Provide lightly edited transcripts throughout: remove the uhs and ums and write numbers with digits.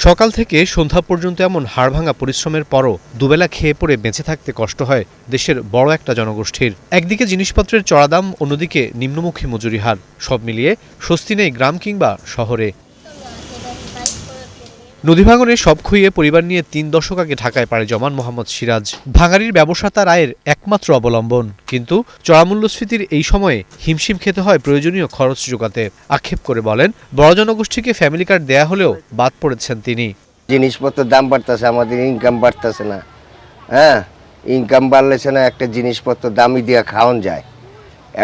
সকাল থেকে সন্ধ্যা পর্যন্ত এমন হাড়ভাঙা পরিশ্রমের পরও দুবেলা খেয়ে পড়ে বেঁচে থাকতে কষ্ট হয় দেশের বড় একটা জনগোষ্ঠীর। একদিকে জিনিসপত্রের চড়া দাম, অন্যদিকে নিম্নমুখী মজুরি হার। সব মিলিয়ে স্বস্তি নেই গ্রাম কিংবা শহরে। নদী ভাঙনে সব খুইয়ে পরিবার নিয়ে ৩ দশক আগে ঢাকায় পাড়ি জমান মোহাম্মদ সিরাজ। ভাঙাড়ির ব্যবসা তার আয়ের একমাত্র অবলম্বন, কিন্তু চড়া মূল্যস্ফীতির এই সময়ে হিমশিম খেতে হয় প্রয়োজনীয় খরচ জোগাতে। আক্ষেপ করে বলেন, বড় জনগোষ্ঠীকে ফ্যামিলি কার্ড দেয়া হলেও বাদ পড়েছেন তিনি। জিনিসপত্রের দাম বাড়তেছে, আমাদের ইনকাম বাড়তেছে না। ইনকাম বাড়লেছে না, একটা জিনিসপত্র দামি দিয়ে খাওয়ান যায়।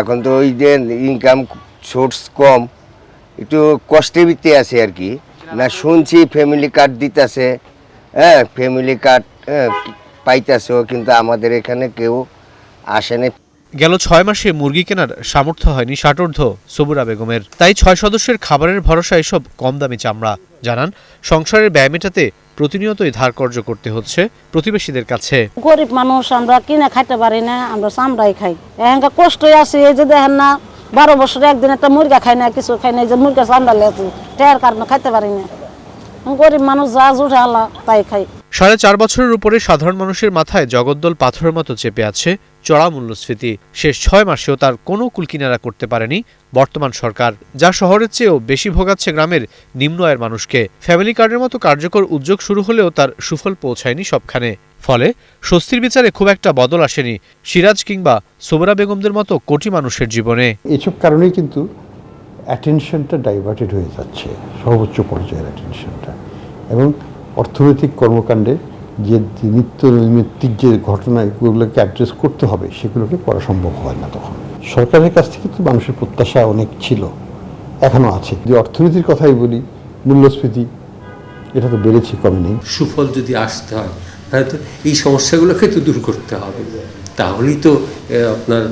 এখন তো ওই যে ইনকাম সোর্স কম, একটু কষ্টে বিতে আছে আর কি। না শুনছি ফ্যামিলি কার্ড দিতেছে, ফ্যামিলি কার্ড পাইতেছে, কিন্তু আমাদের এখানে কেউ আসেনি। গেল ৬ মাসে মুরগি কেনার সামর্থ্য হয়নি ষাটোর্ধ্ব সবুরা বেগমের। তাই ৬ সদস্যের খাবারের ভরসা এসব কম দামি চামড়া। জানান, সংসারের ব্যয় মেটাতে প্রতিনিয়তই ধার কর্জ করতে হচ্ছে প্রতিবেশীদের কাছে। গরিব মানুষ, আমরা কিনে খাইতে পারি না, আমরা চামড়াই খাই। এখানকার কষ্ট আছে, এই যে দেখেন না ১২ বছরে একদিন একটা মুরগা খাই না, কিছু খাই না, এই যে মুরগা চামড়া লেছে টায়ার কারণে খাইতে পারি না। গরিব মানুষ যা জুটে আলা তাই খাই। 4.5 বছরের উপরে সাধারণ মানুষের মাথায় জগদ্দল পাথরের মতো চেপে আছে চড়া মূল্যস্ফীতি। শেষ 6 মাসেও তার কোনো কুলকিনারা করতে পারেনি বর্তমান সরকার, যা শহরের চেয়েও বেশি ভোগাচ্ছে গ্রামের নিম্ন আয়ের মানুষকে। ফ্যামিলি কার্ডের মতো কার্যকর উদ্যোগ শুরু হলেও তার সুফল পৌঁছায়নি সবখানে। ফলে স্বস্তির বিচারে খুব একটা বদল আসেনি সিরাজ কিংবা সোবরা বেগমদের মতো কোটি মানুষের জীবনে। এসব কারণেই কিন্তু অ্যাটেনশনটা ডাইভার্টেড হয়ে যাচ্ছে, সর্বোচ্চ পর্যায়ের অ্যাটেনশনটা, এবং অর্থনৈতিক কর্মকাণ্ডে যে নিত্য নৈমিত্তিক যে ঘটনা, এগুলোকে অ্যাড্রেস করতে হবে, সেগুলোকে করা সম্ভব হয় না। তখন সরকারের কাছ থেকে তো মানুষের প্রত্যাশা অনেক ছিল, এখনও আছে। যে অর্থনীতির কথাই বলি, মূল্যস্ফীতি এটা তো বেড়েছে, কমেনি। সুফল যদি আসতে হয় তাহলে তো এই সমস্যাগুলোকে তো দূর করতে হবে, তাহলেই তো আপনার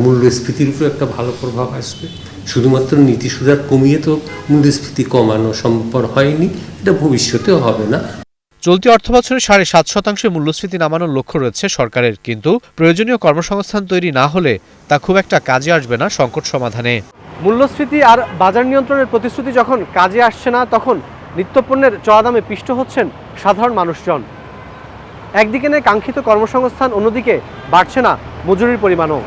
মূল্যস্ফীতির উপর একটা ভালো প্রভাব আসবে। শুধুমাত্র নীতি সুধার কমিয়ে তো মূল্যস্ফীতি কমানো সম্ভব হয়নি, এটা ভবিষ্যতেও হবে না। চলতি অর্থবছরে 7.5% মূল্যস্ফীতি নামানোর লক্ষ্য রয়েছে সরকারের, কিন্তু প্রয়োজনীয় কর্মসংস্থান তৈরি না হলে তা খুব একটা কাজে আসবে না সংকট সমাধানে। মূল্যস্ফীতি আর বাজার নিয়ন্ত্রণের প্রতিশ্রুতি যখন কাজে আসছে না, তখন নিত্যপণ্যের চড়া দামে পিষ্ট হচ্ছেন সাধারণ মানুষজন। একদিকে নেই কাঙ্ক্ষিত কর্মসংস্থান, অন্যদিকে বাড়ছে না মজুরির পরিমাণও।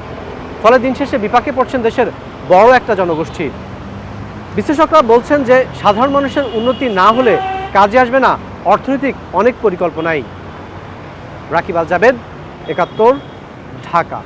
ফলে দিন শেষে বিপাকে পড়ছেন দেশের বড় একটা জনগোষ্ঠী। বিশ্লেষকরা বলছেন যে সাধারণ মানুষের উন্নতি না হলে কাজে আসবে না অর্থনৈতিক অনেক পরিকল্পনাই। রাকিব আল জাবেদ, ৭১, ঢাকা।